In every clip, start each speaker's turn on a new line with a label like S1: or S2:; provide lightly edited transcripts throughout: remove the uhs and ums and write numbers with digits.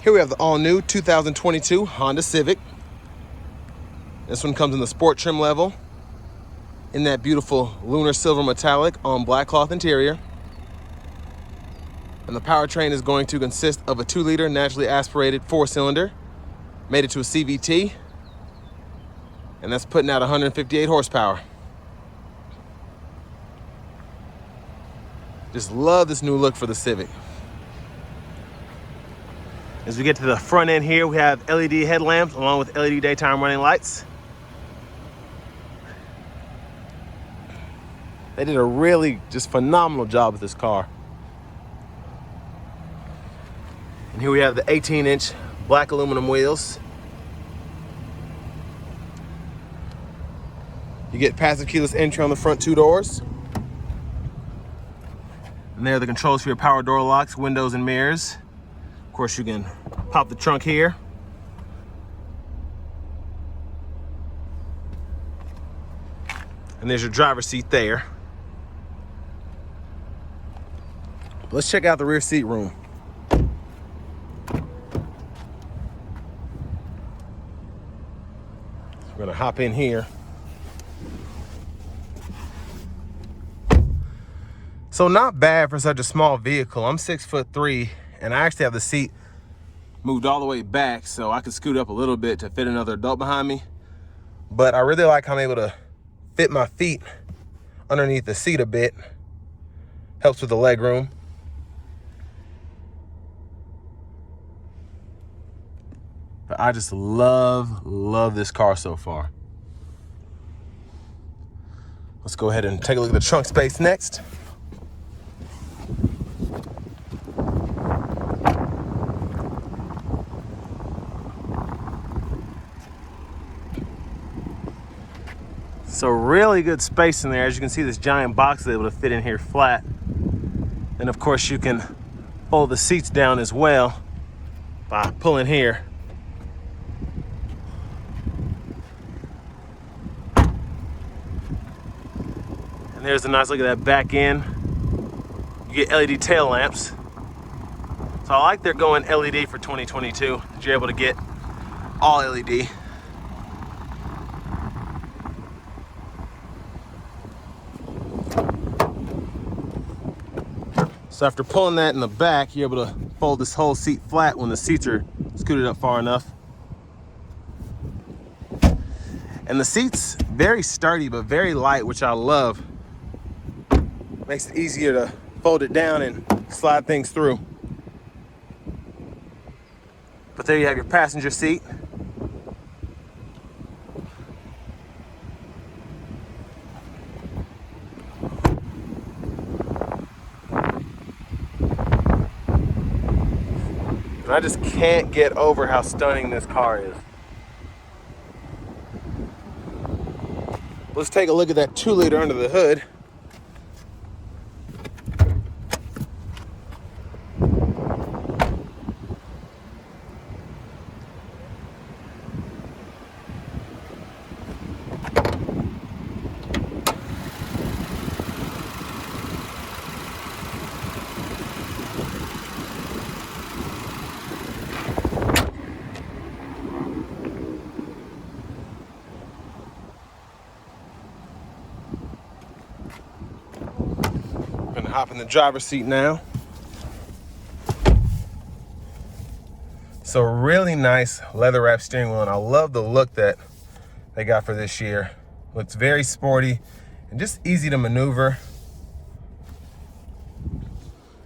S1: Here we have the all-new 2022 Honda Civic. This one comes in the sport trim level in that beautiful lunar silver metallic on black cloth interior. And the powertrain is going to consist of a 2-liter naturally aspirated 4-cylinder, made it to a CVT, and that's putting out 158 horsepower. Just love this new look for the Civic. As we get to the front end here, we have LED headlamps along with LED daytime running lights. They did a really just phenomenal job with this car. And here we have the 18-inch black aluminum wheels. You get passive keyless entry on the front 2 doors. And there are the controls for your power door locks, windows, and mirrors. Of course, you can pop the trunk here. And there's your driver's seat there. Let's check out the rear seat room. We're gonna hop in here. So not bad for such a small vehicle. I'm 6'3", and I actually have the seat moved all the way back so I could scoot up a little bit to fit another adult behind me. But I really like how I'm able to fit my feet underneath the seat a bit. Helps with the leg room. But I just love this car so far. Let's go ahead and take a look at the trunk space next. So really good space in there. As you can see, this giant box is able to fit in here flat. And of course you can fold the seats down as well by pulling here. And there's a nice look at that back end. You get LED tail lamps. So I like they're going LED for 2022. That you're able to get all LED. So after pulling that in the back, you're able to fold this whole seat flat when the seats are scooted up far enough. And the seat's very sturdy, but very light, which I love. Makes it easier to fold it down and slide things through. But there you have your passenger seat. And I just can't get over how stunning this car is. Let's take a look at that 2-liter under the hood. Gonna hop in the driver's seat now. So really nice leather wrap steering wheel, and I love the look that they got for this year. Looks very sporty and just easy to maneuver.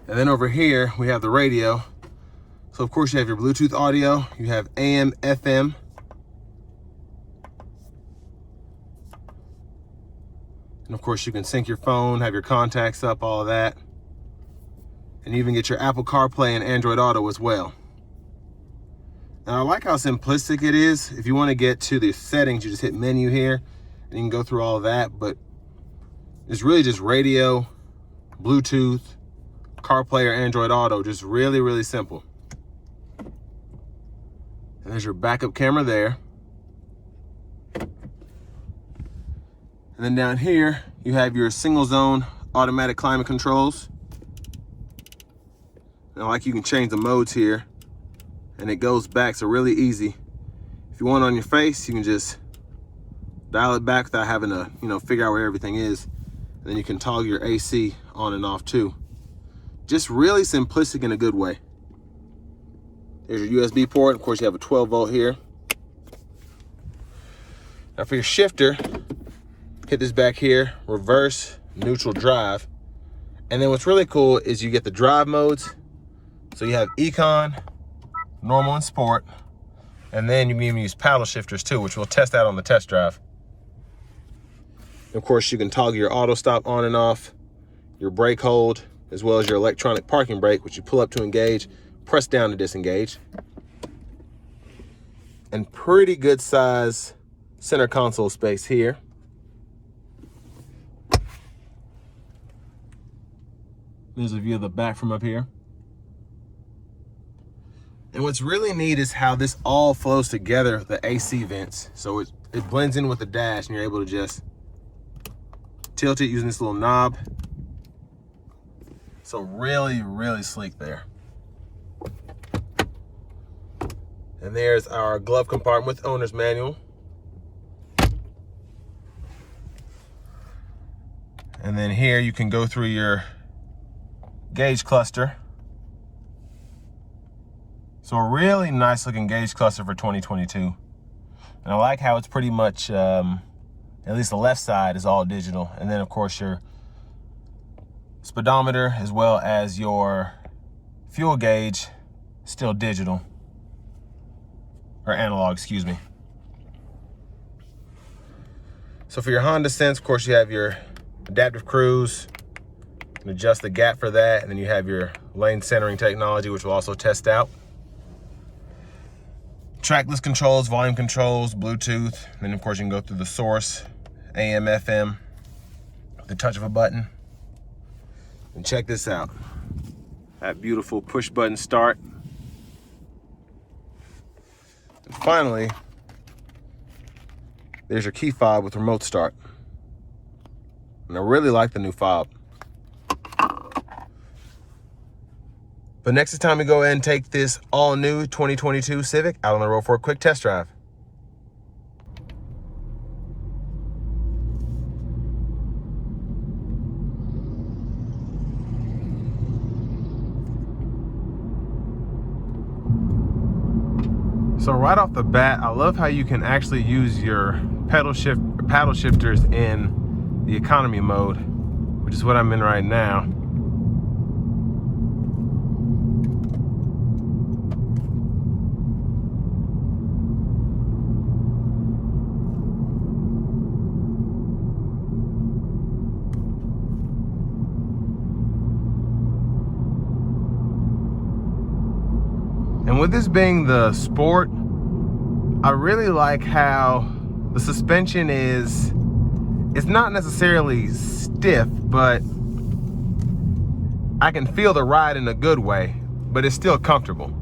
S1: And then over here we have the radio. So of course you have your Bluetooth audio, you have AM, FM. And of course you can sync your phone, have your contacts up, all of that. And even get your Apple CarPlay and Android Auto as well. And I like how simplistic it is. If you want to get to the settings, you just hit menu here and you can go through all of that. But it's really just radio, Bluetooth, CarPlay or Android Auto, just really simple. And there's your backup camera there. And then down here, you have your single zone automatic climate controls. And like you can change the modes here and it goes back, so really easy. If you want it on your face, you can just dial it back without having to, you know, figure out where everything is. And then you can toggle your AC on and off too. Just really simplistic in a good way. There's your USB port. Of course, you have a 12 volt here. Now for your shifter, hit this back here, reverse, neutral, drive. And then what's really cool is you get the drive modes. So you have Econ, normal, and sport. And then you can even use paddle shifters too, which we'll test out on the test drive. Of course, you can toggle your auto stop on and off, your brake hold, as well as your electronic parking brake, which you pull up to engage, press down to disengage. And pretty good size center console space here. There's a view of the back from up here. And what's really neat is how this all flows together, the AC vents. So it blends in with the dash, and you're able to just tilt it using this little knob. So really, really sleek there. And there's our glove compartment with owner's manual. And then here you can go through your gauge cluster. So a really nice looking gauge cluster for 2022. And I like how it's pretty much, at least the left side is all digital. And then of course your speedometer as well as your fuel gauge, still digital. Or analog, excuse me. So for your Honda Sense, of course, you have your adaptive cruise. You can adjust the gap for that. And then you have your lane centering technology, which we'll also test out. Trackless controls, volume controls, Bluetooth. And then of course you can go through the source, AM, FM, the touch of a button. And check this out. That beautiful push button start. And finally, there's your key fob with remote start. And I really like the new fob. But next time we go ahead and take this all new 2022 Civic out on the road for a quick test drive. So right off the bat, I love how you can actually use your paddle shifters in the economy mode, which is what I'm in right now. And with this being the Sport, I really like how the suspension it's not necessarily stiff, but I can feel the ride in a good way, but it's still comfortable.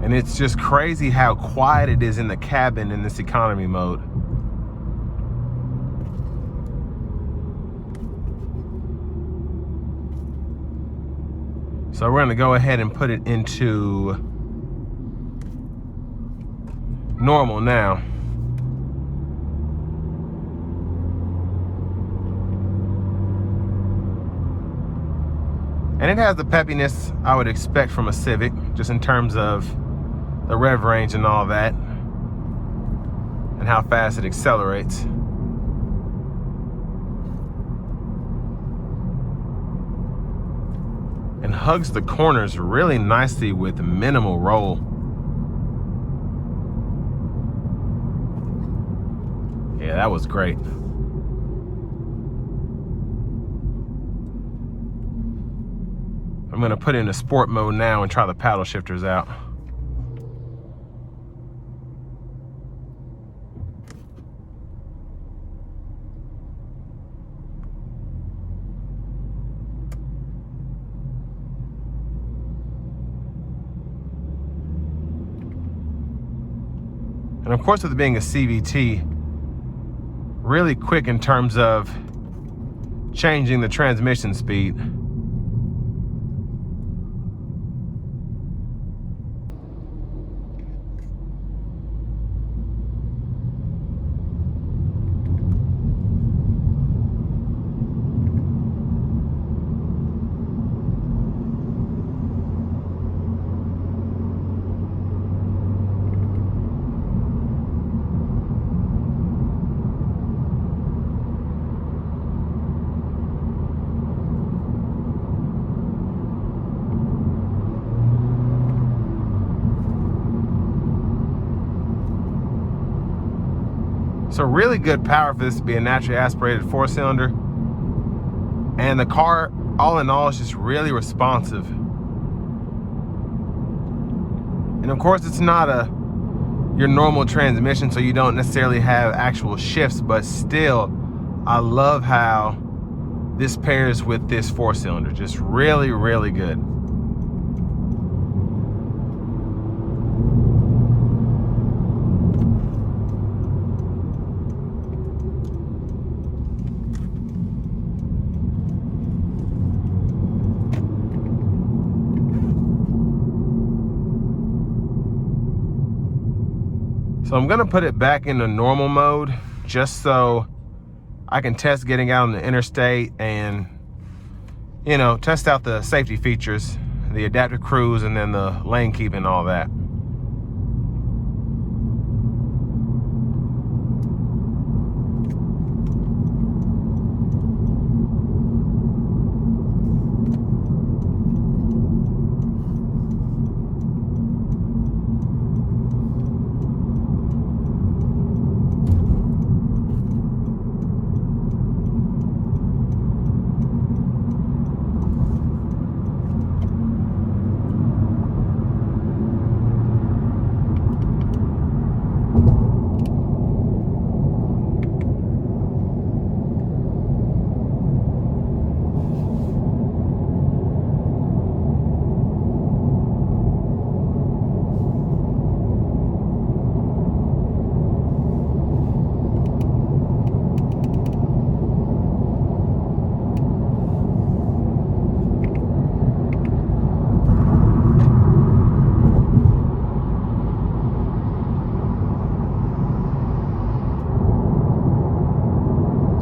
S1: And it's just crazy how quiet it is in the cabin in this economy mode. So we're gonna go ahead and put it into normal now. And it has the peppiness I would expect from a Civic, just in terms of the rev range and all that, and how fast it accelerates. And hugs the corners really nicely with minimal roll. Yeah, that was great. I'm gonna put it into sport mode now and try the paddle shifters out. And of course, with it being a CVT, really quick in terms of changing the transmission speed. So really good power for this to be a naturally aspirated 4-cylinder. And the car, all in all, is just really responsive. And of course, it's not your normal transmission, so you don't necessarily have actual shifts, but still, I love how this pairs with this 4-cylinder. Just really, really good. So I'm gonna put it back into normal mode just so I can test getting out on the interstate and, you know, test out the safety features, the adaptive cruise, and then the lane keeping and all that.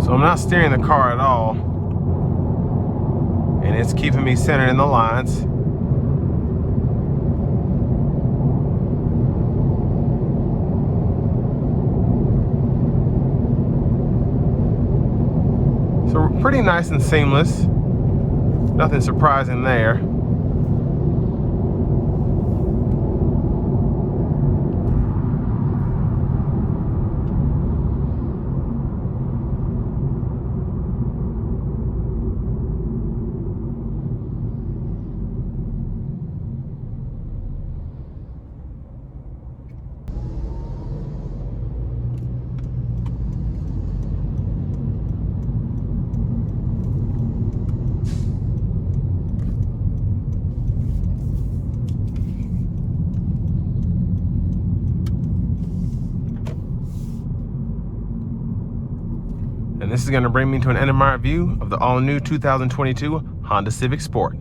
S1: So I'm not steering the car at all, and it's keeping me centered in the lines. So pretty nice and seamless. Nothing surprising there. And this is going to bring me to an end of my review of the all-new 2022 Honda Civic Sport.